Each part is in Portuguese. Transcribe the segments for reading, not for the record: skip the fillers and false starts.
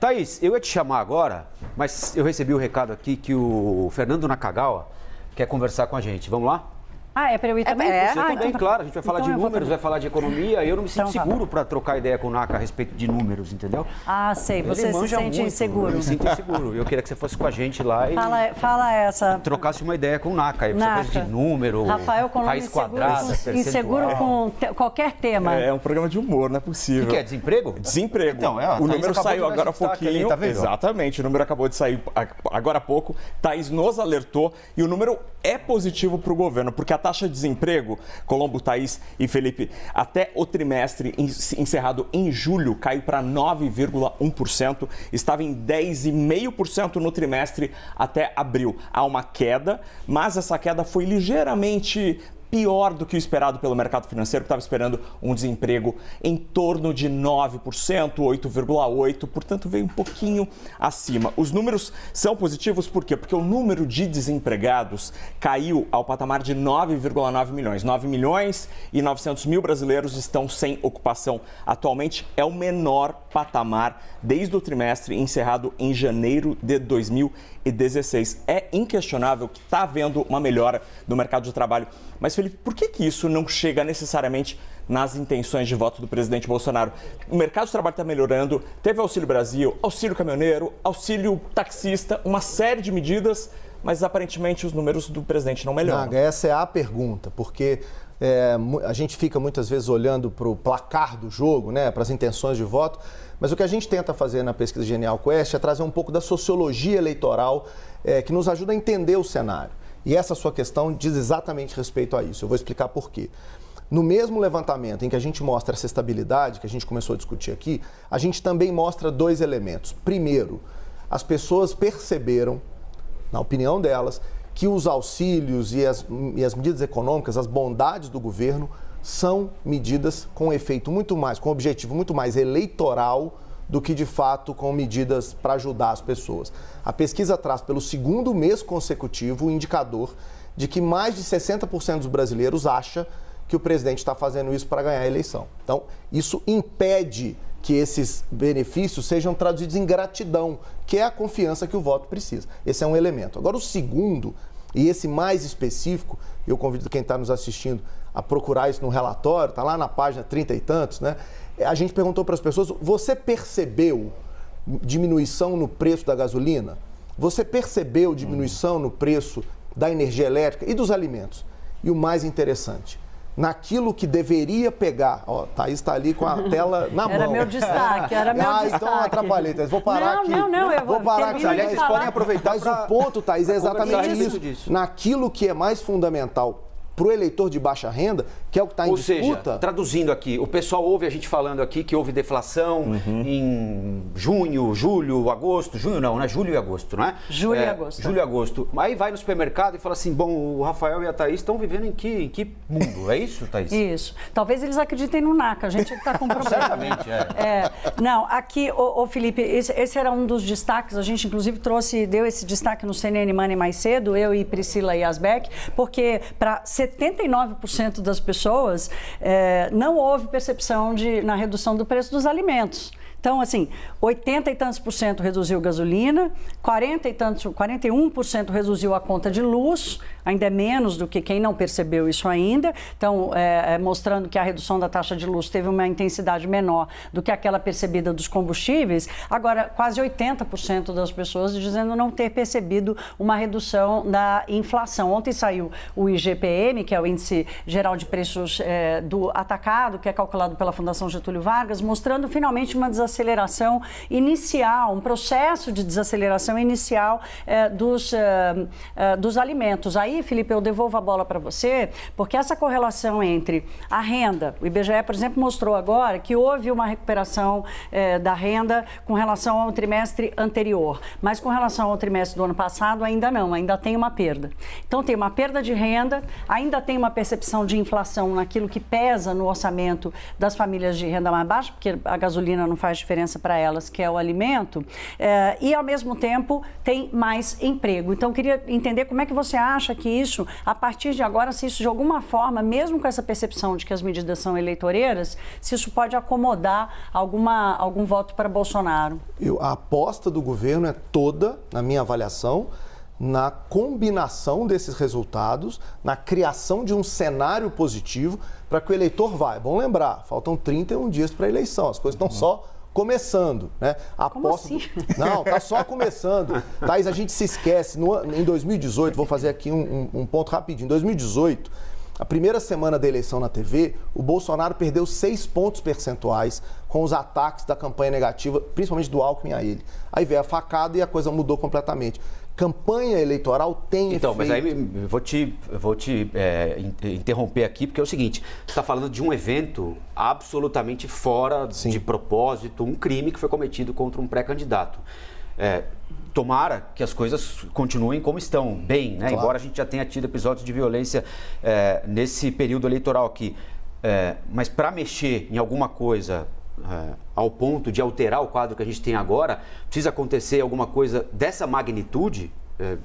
Thaís, eu ia te chamar agora, mas eu recebi o recado aqui que o Fernando Nakagawa quer conversar com a gente. Vamos lá? É para eu ir também? Você também, claro. A gente vai falar de números, vai falar de economia. Eu não me sinto seguro para trocar ideia com o Naka a respeito de números, entendeu? Sei. Você se sente inseguro. Eu me sinto inseguro. Eu queria que você fosse com a gente lá e fala essa. Trocasse uma ideia com o Naka. Aí, você de número, Rafael, raiz quadrada, inseguro com qualquer tema. É um programa de humor, não é possível. O que é? Desemprego? Desemprego. Então, o número saiu agora há pouquinho. Ali, tá vendo? Exatamente, o número acabou de sair agora há pouco. Thaís nos alertou e o número é positivo para o governo, porque a taxa de desemprego, Colombo, Thaís e Felipe, até o trimestre encerrado em julho caiu para 9,1%, estava em 10,5% no trimestre até abril. Há uma queda, mas essa queda foi ligeiramente pior do que o esperado pelo mercado financeiro, que estava esperando um desemprego em torno de 9%, 8,8%, portanto veio um pouquinho acima. Os números são positivos por quê? Porque o número de desempregados caiu ao patamar de 9,9 milhões. 9 milhões e 900 mil brasileiros estão sem ocupação. Atualmente é o menor patamar desde o trimestre encerrado em janeiro de 2016. É inquestionável que está havendo uma melhora no mercado de trabalho. Mas, Felipe, por que isso não chega necessariamente nas intenções de voto do presidente Bolsonaro? O mercado de trabalho está melhorando, teve Auxílio Brasil, auxílio caminhoneiro, auxílio taxista, uma série de medidas, mas aparentemente os números do presidente não melhoram. Naga, essa é a pergunta, porque a gente fica muitas vezes olhando para o placar do jogo, né, para as intenções de voto, mas o que a gente tenta fazer na pesquisa Genial Quest é trazer um pouco da sociologia eleitoral que nos ajuda a entender o cenário. E essa sua questão diz exatamente respeito a isso. Eu vou explicar por quê. No mesmo levantamento em que a gente mostra essa estabilidade, que a gente começou a discutir aqui, a gente também mostra dois elementos. Primeiro, as pessoas perceberam, na opinião delas, que os auxílios e as medidas econômicas, as bondades do governo, são medidas com efeito muito mais, com objetivo muito mais eleitoral do que, de fato, com medidas para ajudar as pessoas. A pesquisa traz, pelo segundo mês consecutivo, o indicador de que mais de 60% dos brasileiros acha que o presidente está fazendo isso para ganhar a eleição. Então, isso impede que esses benefícios sejam traduzidos em gratidão, que é a confiança que o voto precisa. Esse é um elemento. Agora, o segundo, e esse mais específico, eu convido quem está nos assistindo a procurar isso no relatório, está lá na página 30 e tantos, né? A gente perguntou para as pessoas, você percebeu diminuição no preço da gasolina? Você percebeu diminuição no preço da energia elétrica e dos alimentos? E o mais interessante, naquilo que deveria pegar, Thaís está ali com a tela na mão. Era meu destaque, era meu destaque. Então atrapalhei, Thaís. Vou parar aqui. Não, eu vou parar aqui. Aliás, vocês podem aproveitar. Mas o ponto, Thaís, é exatamente isso. Naquilo que é mais fundamental para o eleitor de baixa renda, que é o que está em disputa. Ou seja, traduzindo aqui, o pessoal ouve a gente falando aqui que houve deflação em junho, julho, agosto. Junho não, né? Julho e agosto, não é? Julho e agosto. Julho e agosto. Aí vai no supermercado e fala assim, bom, o Rafael e a Thaís estão vivendo em que mundo? É isso, Thaís? Isso. Talvez eles acreditem no NACA, a gente está com problema. Certamente, Não, aqui, Felipe, esse era um dos destaques, a gente inclusive deu esse destaque no CNN Money mais cedo, eu e Priscila Yasbeck, porque para 79% das pessoas não houve percepção na redução do preço dos alimentos. Então, assim, 80 e tantos por cento reduziu gasolina, 41% reduziu a conta de luz, ainda é menos do que quem não percebeu isso ainda. Então, mostrando que a redução da taxa de luz teve uma intensidade menor do que aquela percebida dos combustíveis. Agora, quase 80% das pessoas dizendo não ter percebido uma redução da inflação. Ontem saiu o IGPM, que é o Índice Geral de Preços do Atacado, que é calculado pela Fundação Getúlio Vargas, mostrando finalmente uma desaceleração inicial, um processo de desaceleração inicial dos alimentos. Aí, Felipe, eu devolvo a bola para você, porque essa correlação entre a renda, o IBGE, por exemplo, mostrou agora que houve uma recuperação da renda com relação ao trimestre anterior, mas com relação ao trimestre do ano passado ainda não, ainda tem uma perda. Então tem uma perda de renda, ainda tem uma percepção de inflação naquilo que pesa no orçamento das famílias de renda mais baixa, porque a gasolina não faz diferença para elas, que é o alimento, e ao mesmo tempo tem mais emprego. Então, eu queria entender como é que você acha que isso, a partir de agora, se isso de alguma forma, mesmo com essa percepção de que as medidas são eleitoreiras, se isso pode acomodar algum voto para Bolsonaro. A aposta do governo é toda, na minha avaliação, na combinação desses resultados, na criação de um cenário positivo para que o eleitor vá. É bom lembrar, faltam 31 dias para a eleição, as coisas estão só começando, né? Como assim? Não, está só começando. Thaís, a gente se esquece, em 2018, vou fazer aqui um ponto rapidinho, em 2018, a primeira semana da eleição na TV, o Bolsonaro perdeu 6 pontos percentuais com os ataques da campanha negativa, principalmente do Alckmin a ele. Aí veio a facada e a coisa mudou completamente. Campanha eleitoral tem então, efeito... mas aí vou te interromper aqui, porque é o seguinte, você está falando de um evento absolutamente fora de propósito, um crime que foi cometido contra um pré-candidato. Tomara que as coisas continuem como estão, bem, né? Claro. Embora a gente já tenha tido episódios de violência nesse período eleitoral aqui. Mas para mexer em alguma coisa ao ponto de alterar o quadro que a gente tem agora, precisa acontecer alguma coisa dessa magnitude,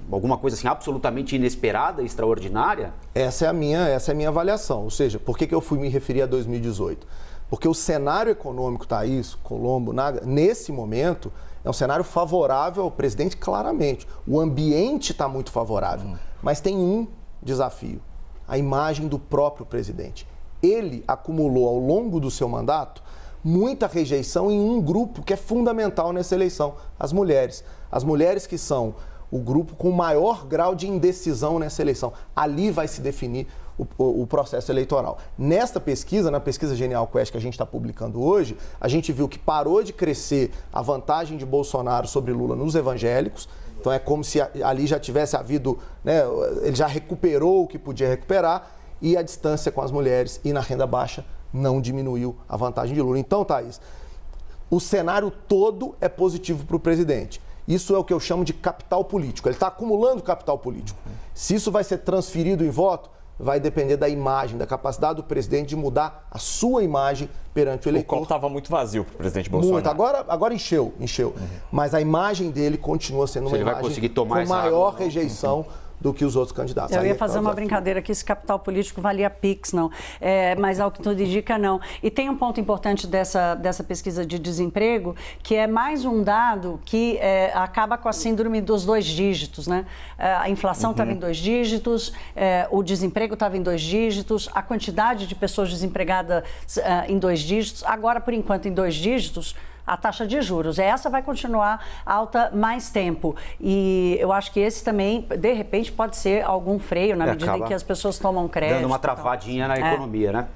alguma coisa assim absolutamente inesperada, extraordinária? Essa é a minha avaliação. Ou seja, por que eu fui me referir a 2018? Porque o cenário econômico, Thaís, Colombo, nesse momento, é um cenário favorável ao presidente, claramente. O ambiente está muito favorável. Mas tem um desafio: a imagem do próprio presidente. Ele acumulou ao longo do seu mandato muita rejeição em um grupo que é fundamental nessa eleição: as mulheres. As mulheres que são o grupo com maior grau de indecisão nessa eleição. Ali vai se definir o processo eleitoral. Nesta pesquisa, na pesquisa Genial Quest que a gente está publicando hoje, a gente viu que parou de crescer a vantagem de Bolsonaro sobre Lula nos evangélicos. Então é como se ali já tivesse havido, né, ele já recuperou o que podia recuperar, e a distância com as mulheres e na renda baixa não diminuiu a vantagem de Lula. Então, Thaís, o cenário todo é positivo para o presidente. Isso é o que eu chamo de capital político. Ele está acumulando capital político. Se isso vai ser transferido em voto, vai depender da imagem, da capacidade do presidente de mudar a sua imagem perante o eleitor. O copo estava muito vazio para o presidente Bolsonaro. Muito. Agora encheu. Mas a imagem dele continua sendo uma imagem com maior rejeição do que os outros candidatos. Eu ia fazer uma brincadeira que esse capital político valia Pix, não. Mas ao que tudo indica, não. E tem um ponto importante dessa pesquisa de desemprego, que é mais um dado que acaba com a síndrome dos 2 dígitos, né? A inflação estava em 2 dígitos, o desemprego estava em 2 dígitos, a quantidade de pessoas desempregadas em 2 dígitos, agora, por enquanto, em 2 dígitos, a taxa de juros. Essa vai continuar alta mais tempo. E eu acho que esse também, de repente, pode ser algum freio na medida em que as pessoas tomam crédito. Dando uma travadinha na economia, né?